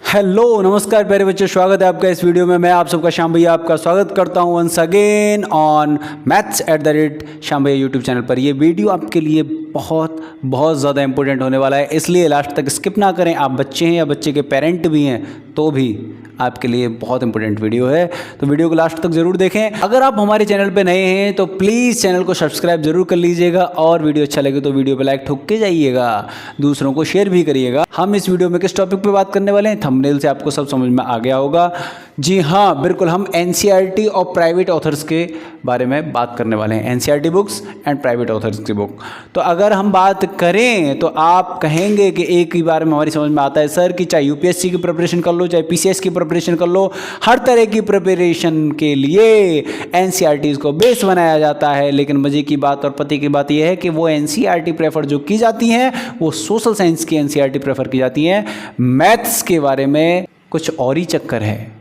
Hello नमस्कार प्यारे बच्चों, स्वागत है आपका इस वीडियो में। मैं आप सबका श्याम भैया आपका स्वागत करता हूं वंस अगेन ऑन maths@श्याम भैया यूट्यूब चैनल पर। ये वीडियो आपके लिए बहुत ज़्यादा इंपॉर्टेंट होने वाला है, इसलिए लास्ट तक स्किप ना करें। आप बच्चे हैं या बच्चे के पेरेंट भी हैं तो भी आपके लिए बहुत इंपॉर्टेंट वीडियो है, तो वीडियो को लास्ट तक ज़रूर देखें। अगर आप हमारे चैनल पे नए हैं तो प्लीज़ चैनल को सब्सक्राइब जरूर कर लीजिएगा और वीडियो अच्छा लगे तो वीडियो पे लाइक ठोक के जाइएगा, दूसरों को शेयर भी करिएगा। हम इस वीडियो में किस टॉपिक पे बात करने वाले हैं, थंबनेल से आपको सब समझ में आ गया होगा। जी हाँ, बिल्कुल, हम एनसीईआरटी और प्राइवेट ऑथर्स के बारे में बात करने वाले हैं, NCERT books and private authors की बुक। तो अगर हम बात करें तो आप कहेंगे कि एक ही बार में हमारी समझ में आता है सर कि चाहे यूपीएससी की प्रिपरेशन कर लो, चाहे पीसीएस की प्रिपरेशन कर लो, हर तरह की प्रिपरेशन के लिए एनसीईआरटीज़ को बेस बनाया जाता है। लेकिन मजे की बात और पते की बात यह है कि वो एनसीईआरटी प्रेफर जो की जाती हैं वो सोशल साइंस की एनसीईआरटी प्रेफर की जाती हैं। मैथ्स के बारे में कुछ और ही चक्कर है।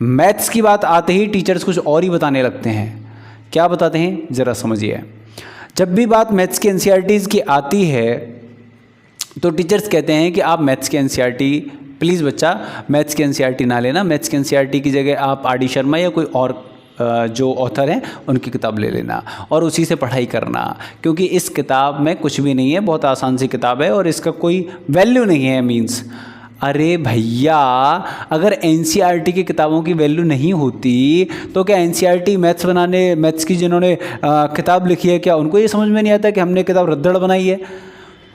मैथ्स की बात आते ही टीचर्स कुछ और ही बताने लगते हैं। क्या बताते हैं ज़रा समझिए। जब भी बात मैथ्स की एनसीईआरटीज़ की आती है तो टीचर्स कहते हैं कि आप मैथ्स की एनसीईआरटी प्लीज़ बच्चा मैथ्स की एनसीईआरटी ना लेना, मैथ्स की एनसीईआरटी की जगह आप आर डी शर्मा या कोई और जो ऑथर हैं उनकी किताब ले लेना और उसी से पढ़ाई करना, क्योंकि इस किताब में कुछ भी नहीं है, बहुत आसान सी किताब है और इसका कोई वैल्यू नहीं है। मीन्स अरे भैया, अगर एनसीईआरटी की किताबों की वैल्यू नहीं होती तो क्या एनसीईआरटी मैथ्स की जिन्होंने किताब लिखी है, क्या उनको ये समझ में नहीं आता कि हमने किताब रद्दड़ बनाई है?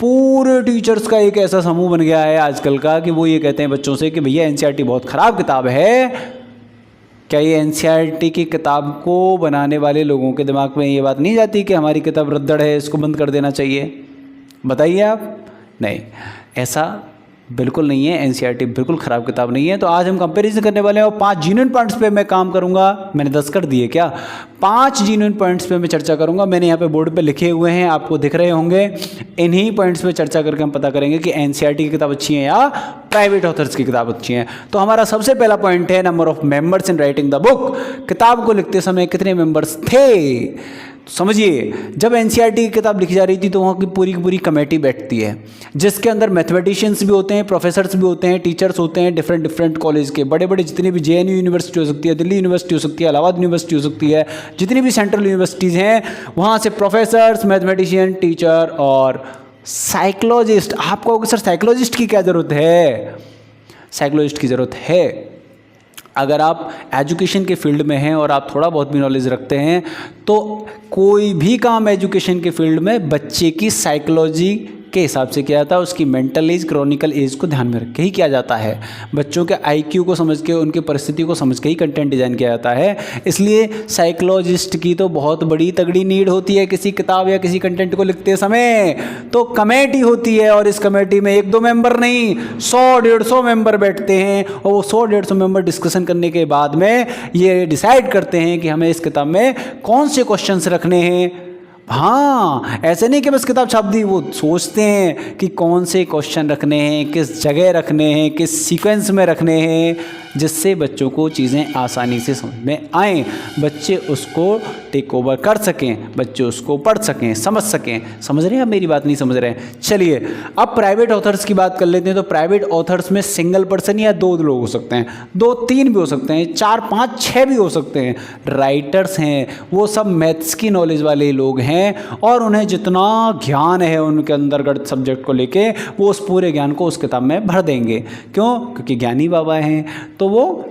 पूरे टीचर्स का एक ऐसा समूह बन गया है आजकल का कि वो ये कहते हैं बच्चों से कि भैया एनसीईआरटी बहुत ख़राब किताब है। क्या ये एनसीईआरटी की किताब को बनाने वाले लोगों के दिमाग में ये बात नहीं जाती कि हमारी किताब रद्दड़ है, इसको बंद कर देना चाहिए? बताइए आप। नहीं, ऐसा बिल्कुल नहीं है। एनसीईआरटी बिल्कुल ख़राब किताब नहीं है। तो आज हम कंपैरिजन करने वाले हैं और 5 जीन्युइन पॉइंट्स पे मैं काम करूंगा। मैंने 10 कर दिए क्या? 5 जीन्युइन पॉइंट्स पे मैं चर्चा करूंगा। मैंने यहाँ पे बोर्ड पे लिखे हुए हैं, आपको दिख रहे होंगे। इन्हीं पॉइंट्स पे चर्चा करके हम पता करेंगे कि एनसीईआरटी की किताब अच्छी है या प्राइवेट ऑथर्स की किताब अच्छी है। तो हमारा सबसे पहला पॉइंट है number of members in writing the book. किताब को लिखते समय कितने मेंबर्स थे? तो समझिए, जब एनसीईआरटी की किताब लिखी जा रही थी तो वहाँ की पूरी कमेटी बैठती है जिसके अंदर मैथमेटिशियंस भी होते हैं, प्रोफेसर्स भी होते हैं, टीचर्स होते हैं, डिफरेंट कॉलेज के बड़े जितने भी जेएनयू यूनिवर्सिटी हो सकती है, दिल्ली यूनिवर्सिटी हो सकती है, इलाहाबाद यूनिवर्सिटी हो सकती है, जितनी भी सेंट्रल यूनिवर्सिटीज़ हैं वहाँ से प्रोफेसर्स, मैथमेटिशियन, टीचर और साइकोलॉजिस्ट। आप कहोगे सर साइकोलॉजिस्ट की क्या ज़रूरत है? साइकोलॉजिस्ट की ज़रूरत है। अगर आप एजुकेशन के फील्ड में हैं और आप थोड़ा बहुत भी नॉलेज रखते हैं तो कोई भी काम एजुकेशन के फील्ड में बच्चे की साइकोलॉजी के हिसाब से किया जाता है, उसकी मेंटल एज, क्रॉनिकल एज को ध्यान में रख के ही किया जाता है। बच्चों के आईक्यू को समझ के, उनकी परिस्थिति को समझ के ही कंटेंट डिज़ाइन किया जाता है। इसलिए साइकोलॉजिस्ट की तो बहुत बड़ी तगड़ी नीड होती है किसी किताब या किसी कंटेंट को लिखते समय। तो कमेटी होती है और इस कमेटी में 1-2 मेंबर नहीं, 100-150 मेंबर बैठते हैं और वो 100-150 मेंबर डिस्कशन करने के बाद में ये डिसाइड करते हैं कि हमें इस किताब में कौन से क्वेश्चंस रखने हैं। हाँ, ऐसे नहीं कि बस किताब छाप दी, वो सोचते हैं कि कौन से क्वेश्चन रखने हैं, किस जगह रखने हैं, किस सीक्वेंस में रखने हैं, जिससे बच्चों को चीज़ें आसानी से समझ में आएँ, बच्चे उसको टेक ओवर कर सकें, बच्चे उसको पढ़ सकें, समझ सकें। समझ रहे हैं आप मेरी बात? नहीं समझ रहे हैं? चलिए अब प्राइवेट ऑथर्स की बात कर लेते हैं। तो प्राइवेट ऑथर्स में सिंगल पर्सन या 2 लोग हो सकते हैं, 2-3 भी हो सकते हैं, 4-5-6 भी हो सकते हैं। राइटर्स हैं, वो सब मैथ्स की नॉलेज वाले लोग हैं और उन्हें जितना ज्ञान है उनके अंतर्गत सब्जेक्ट को लेके वो उस पूरे ज्ञान को उस किताब में भर देंगे। क्यों? क्योंकि ज्ञानी बाबा हैं। तो वो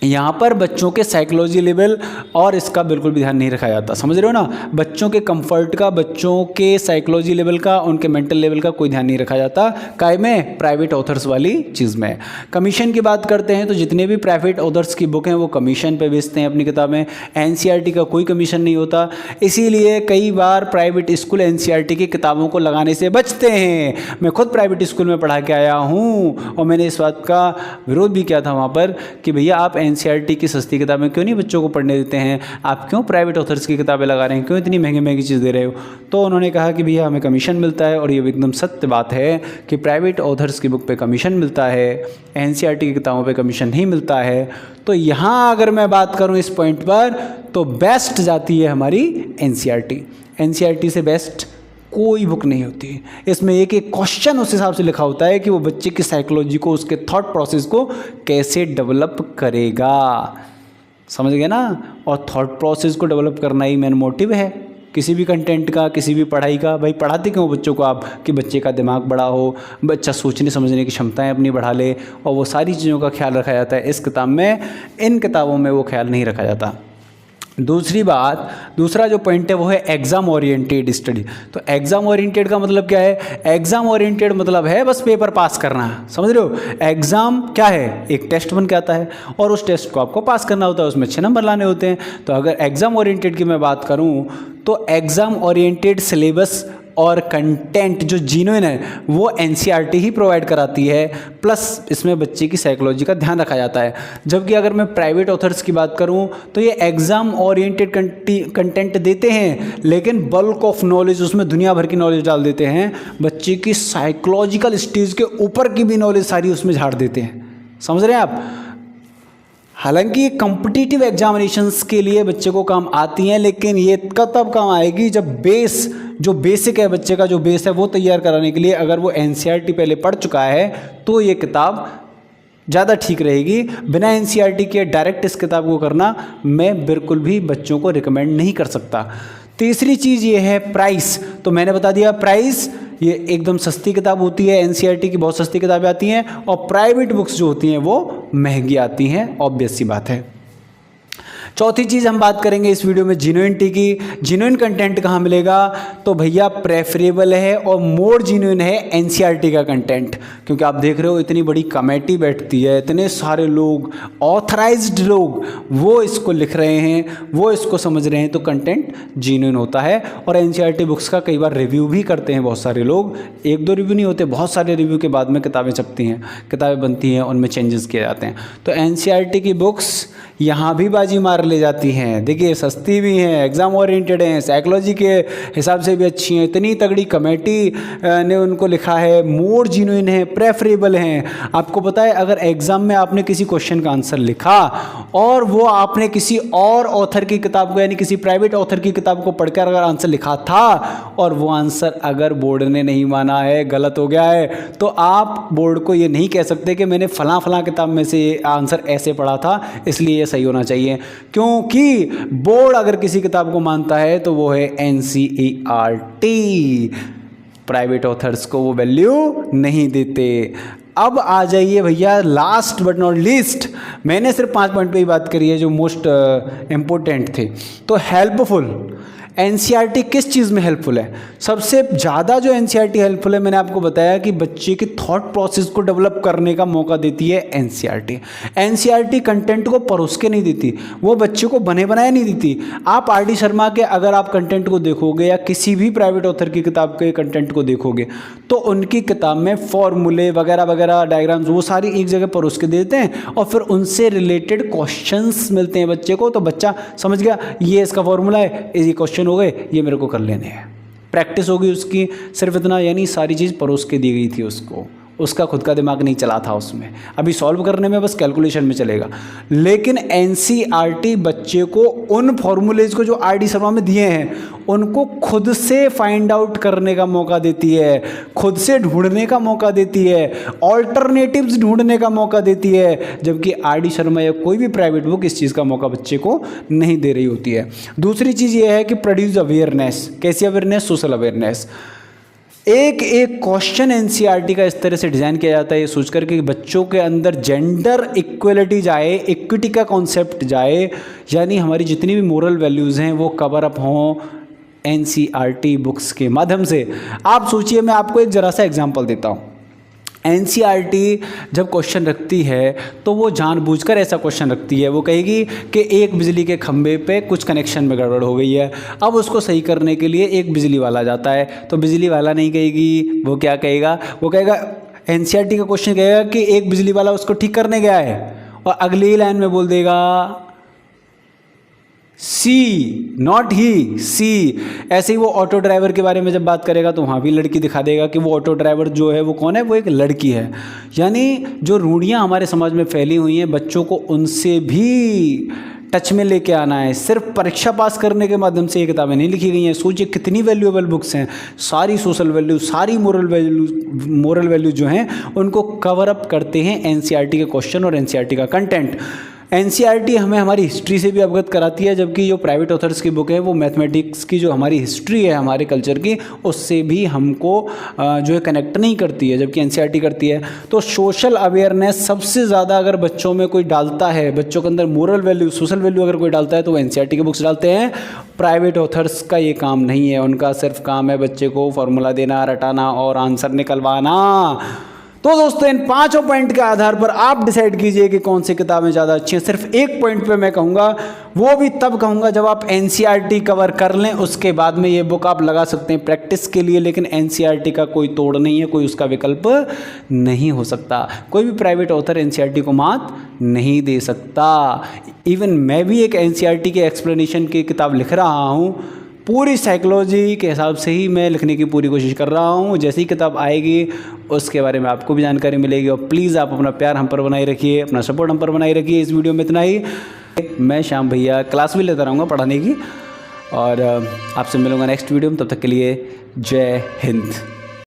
यहाँ पर बच्चों के साइकोलॉजी लेवल और इसका बिल्कुल भी ध्यान नहीं रखा जाता। समझ रहे हो ना? बच्चों के कंफर्ट का, बच्चों के साइकोलॉजी लेवल का, उनके मेंटल लेवल का कोई ध्यान नहीं रखा जाता। काय में? प्राइवेट ऑथर्स वाली चीज़ में। कमीशन की बात करते हैं तो जितने भी प्राइवेट ऑथर्स की बुक हैं वो कमीशन पे बेचते हैं अपनी किताबें। एनसीईआरटी का कोई कमीशन नहीं होता, इसीलिए कई बार प्राइवेट स्कूल एनसीईआरटी की किताबों को लगाने से बचते हैं। मैं खुद प्राइवेट स्कूल में पढ़ा के आया हूँ और मैंने इस बात का विरोध भी किया था वहाँ पर कि भैया आप एनसीईआरटी की सस्ती किताबें क्यों नहीं बच्चों को पढ़ने देते हैं, आप क्यों प्राइवेट ऑथर्स की किताबें लगा रहे हैं, क्यों इतनी महंगी चीज़ दे रहे हो? तो उन्होंने कहा कि भैया हमें कमीशन मिलता है और ये एकदम सत्य बात है कि प्राइवेट ऑथर्स की बुक पे कमीशन मिलता है, एनसीईआरटी की किताबों पे कमीशन नहीं मिलता है। तो यहाँ अगर मैं बात करूँ इस पॉइंट पर तो बेस्ट जाती है हमारी एनसीईआरटी। एनसीईआरटी से बेस्ट कोई बुक नहीं होती। इसमें एक एक क्वेश्चन उस हिसाब से लिखा होता है कि वो बच्चे की साइकोलॉजी को, उसके थॉट प्रोसेस को कैसे डेवलप करेगा। समझ गए ना। और थॉट प्रोसेस को डेवलप करना ही मेन मोटिव है किसी भी कंटेंट का, किसी भी पढ़ाई का। भाई पढ़ाते क्यों बच्चों को आप कि बच्चे का दिमाग बड़ा हो, बच्चा सोचने समझने की क्षमताएं अपनी बढ़ा ले, और वो सारी चीज़ों का ख्याल रखा जाता है। इस किताब में, इन किताबों में वो ख्याल नहीं रखा जाता। दूसरी बात, दूसरा जो पॉइंट है वो है एग्ज़ाम ओरिएंटेड स्टडी। तो एग्ज़ाम ओरिएंटेड का मतलब क्या है? एग्ज़ाम ओरिएंटेड मतलब है बस पेपर पास करना। समझ रहे हो? एग्ज़ाम क्या है? एक टेस्ट बन के आता है और उस टेस्ट को आपको पास करना होता है, उसमें अच्छे नंबर लाने होते हैं। तो अगर एग्ज़ाम ओरिएंटेड की मैं बात करूँ तो एग्ज़ाम ओरिएंटेड सिलेबस और कंटेंट जो जेन्युइन है वो एनसीईआरटी ही प्रोवाइड कराती है, प्लस इसमें बच्चे की साइकोलॉजी का ध्यान रखा जाता है। जबकि अगर मैं प्राइवेट ऑथर्स की बात करूं तो ये एग्ज़ाम ओरिएंटेड कंटेंट देते हैं, लेकिन बल्क ऑफ नॉलेज उसमें दुनिया भर की नॉलेज डाल देते हैं। बच्चे की साइकोलॉजिकल स्टेज के ऊपर की भी नॉलेज सारी उसमें झाड़ देते हैं। समझ रहे हैं आप? हालांकि ये कॉम्पिटिटिव एग्जामिनेशंस के लिए बच्चे को काम आती हैं, लेकिन ये तब काम आएगी जब बेस, जो बेसिक है बच्चे का, जो बेस है वो तैयार कराने के लिए अगर वो एनसीईआरटी पहले पढ़ चुका है तो ये किताब ज़्यादा ठीक रहेगी। बिना एनसीईआरटी के डायरेक्ट इस किताब को करना मैं बिल्कुल भी बच्चों को रिकमेंड नहीं कर सकता। तीसरी चीज़ ये है प्राइस। तो मैंने बता दिया प्राइस, ये एकदम सस्ती किताब होती है। एनसीईआरटी की बहुत सस्ती किताबें आती हैं और प्राइवेट बुक्स जो होती हैं वो महंगी आती हैं, ऑब्वियस सी बात है। चौथी चीज़ हम बात करेंगे इस वीडियो में जेन्युइनिटी की। जेन्युइन कंटेंट कहाँ मिलेगा? तो भैया प्रेफरेबल है और मोर जेन्युइन है एनसीईआरटी का कंटेंट, क्योंकि आप देख रहे हो इतनी बड़ी कमेटी बैठती है, इतने सारे लोग, ऑथराइज्ड लोग, वो इसको लिख रहे हैं, वो इसको समझ रहे हैं, तो कंटेंट जेन्युइन होता है। और एनसीईआरटी बुक्स का कई बार रिव्यू भी करते हैं बहुत सारे लोग। एक दो रिव्यू नहीं होते, बहुत सारे रिव्यू के बाद में किताबें छपती हैं, किताबें बनती हैं, उनमें चेंजेस किए जाते हैं। तो एनसीईआरटी की बुक्स यहाँ भी बाजी मार ले जाती हैं। देखिए सस्ती भी हैं, एग्ज़ाम ओरिएंटेड हैं, साइकोलॉजी के हिसाब से भी अच्छी हैं, इतनी तगड़ी कमेटी ने उनको लिखा है, मोर जेन्युइन है, प्रेफरेबल हैं। आपको पता है अगर एग्ज़ाम में आपने किसी क्वेश्चन का आंसर लिखा और वो आपने किसी और ऑथर की किताब को, यानी किसी प्राइवेट ऑथर की किताब को पढ़कर अगर आंसर लिखा था और वो आंसर अगर बोर्ड ने नहीं माना है, गलत हो गया है, तो आप बोर्ड को ये नहीं कह सकते कि मैंने फलां फलां किताब में से ये आंसर ऐसे पढ़ा था इसलिए सही होना चाहिए। क्योंकि बोर्ड अगर किसी किताब को मानता है तो वो है एनसीईआरटी। प्राइवेट ऑथर्स को वो वैल्यू नहीं देते। अब आ जाइए भैया लास्ट बट नॉट लीस्ट, मैंने सिर्फ 5 पॉइंट पे ही बात करी है जो मोस्ट इंपॉर्टेंट थे। तो हेल्पफुल, एनसीईआरटी किस चीज़ में हेल्पफुल है? सबसे ज़्यादा जो एनसीईआरटी हेल्पफुल है, मैंने आपको बताया कि बच्चे के थॉट प्रोसेस को डेवलप करने का मौका देती है एनसीईआरटी। एनसीईआरटी कंटेंट को परोस के नहीं देती, वो बच्चे को बने बनाए नहीं देती। आप आर डी शर्मा के अगर आप कंटेंट को देखोगे या किसी भी प्राइवेट ऑथर की किताब के कंटेंट को देखोगे तो उनकी किताब में फॉर्मूले वगैरह वगैरह, डायग्राम्स, वो सारी एक जगह परोस के देते हैं और फिर उनसे रिलेटेड क्वेश्चंस मिलते हैं बच्चे को। तो बच्चा समझ गया ये इसका फॉर्मूला है, ये क्वेश्चन हो गए, ये मेरे को कर लेने हैं। प्रैक्टिस होगी उसकी सिर्फ इतना, यानी सारी चीज़ परोस के दी गई थी उसको, उसका खुद का दिमाग नहीं चला था उसमें, अभी सॉल्व करने में बस कैलकुलेशन में चलेगा। लेकिन एनसीईआरटी बच्चे को उन फॉर्मूलेज को जो आर डी शर्मा में दिए हैं उनको खुद से फाइंड आउट करने का मौका देती है, खुद से ढूंढने का मौका देती है, ऑल्टरनेटिव्स ढूंढने का मौका देती है, जबकि आर डी शर्मा या कोई भी प्राइवेट बुक इस चीज़ का मौका बच्चे को नहीं दे रही होती है। दूसरी चीज़ ये है कि प्रोड्यूस अवेयरनेस। कैसी अवेयरनेस? Social awareness. एक एक क्वेश्चन एनसीईआरटी का इस तरह से डिज़ाइन किया जाता है ये सोचकर कि बच्चों के अंदर जेंडर इक्वलिटी जाए, इक्विटी का कॉन्सेप्ट जाए, यानी हमारी जितनी भी मोरल वैल्यूज़ हैं वो कवर अप हों एनसीईआरटी बुक्स के माध्यम से। आप सोचिए, मैं आपको एक ज़रा सा एग्जांपल देता हूँ। एनसीईआरटी जब क्वेश्चन रखती है तो वो जानबूझकर ऐसा क्वेश्चन रखती है, वो कहेगी कि एक बिजली के खंभे पे कुछ कनेक्शन में गड़बड़ हो गई है, अब उसको सही करने के लिए एक बिजली वाला जाता है। तो बिजली वाला नहीं कहेगी, वो क्या कहेगा? वो कहेगा, एनसीईआरटी का क्वेश्चन कहेगा कि एक बिजली वाला उसको ठीक करने गया है, और अगली लाइन में बोल देगा सी, नॉट ही, सी। ऐसे ही वो ऑटो ड्राइवर के बारे में जब बात करेगा तो वहाँ भी लड़की दिखा देगा कि वो ऑटो ड्राइवर जो है वो कौन है? वो एक लड़की है। यानी जो रूढ़ियाँ हमारे समाज में फैली हुई हैं बच्चों को उनसे भी टच में लेके आना है। सिर्फ परीक्षा पास करने के माध्यम से ये किताबें नहीं लिखी गई हैं। सोचिए कितनी वैल्यूएबल बुक्स हैं, सारी सोशल वैल्यू, सारी मोरल वैल्यू जो हैं उनको कवर अप करते हैं एनसीईआरटी के क्वेश्चन और एनसीईआरटी का कंटेंट। एनसीईआरटी हमें हमारी हिस्ट्री से भी अवगत कराती है, जबकि जो प्राइवेट ऑथर्स की बुक है वो मैथमेटिक्स की जो हमारी हिस्ट्री है हमारे कल्चर की उससे भी हमको जो है कनेक्ट नहीं करती है, जबकि एनसीईआरटी करती है। तो सोशल अवेयरनेस सबसे ज़्यादा अगर बच्चों में कोई डालता है, बच्चों के अंदर मोरल वैल्यू, सोशल वैल्यू अगर कोई डालता है तो वो एनसीईआरटी के बुक्स डालते हैं। प्राइवेट ऑथर्स का ये काम नहीं है, उनका सिर्फ काम है बच्चे को फॉर्मूला देना, रटाना और आंसर निकलवाना। तो दोस्तों इन 5 पॉइंट के आधार पर आप डिसाइड कीजिए कि कौन सी किताबें ज़्यादा अच्छी हैं। सिर्फ एक पॉइंट पे मैं कहूँगा, वो भी तब कहूँगा जब आप एनसीईआरटी कवर कर लें, उसके बाद में ये बुक आप लगा सकते हैं प्रैक्टिस के लिए। लेकिन एनसीईआरटी का कोई तोड़ नहीं है, कोई उसका विकल्प नहीं हो सकता। कोई भी प्राइवेट ऑथर एनसीईआरटी को मात नहीं दे सकता। इवन मैं भी एक एनसीईआरटी के एक्सप्लेनेशन की किताब लिख रहा हूँ, पूरी साइकोलॉजी के हिसाब से ही मैं लिखने की पूरी कोशिश कर रहा हूँ। जैसी किताब आएगी उसके बारे में आपको भी जानकारी मिलेगी। और प्लीज़ आप अपना प्यार हम पर बनाए रखिए, अपना सपोर्ट हम पर बनाए रखिए। इस वीडियो में इतना ही। मैं श्याम भैया क्लास भी लेता रहूँगा पढ़ाने की, और आपसे मिलूँगा नेक्स्ट वीडियो में। तब तक के लिए जय हिंद।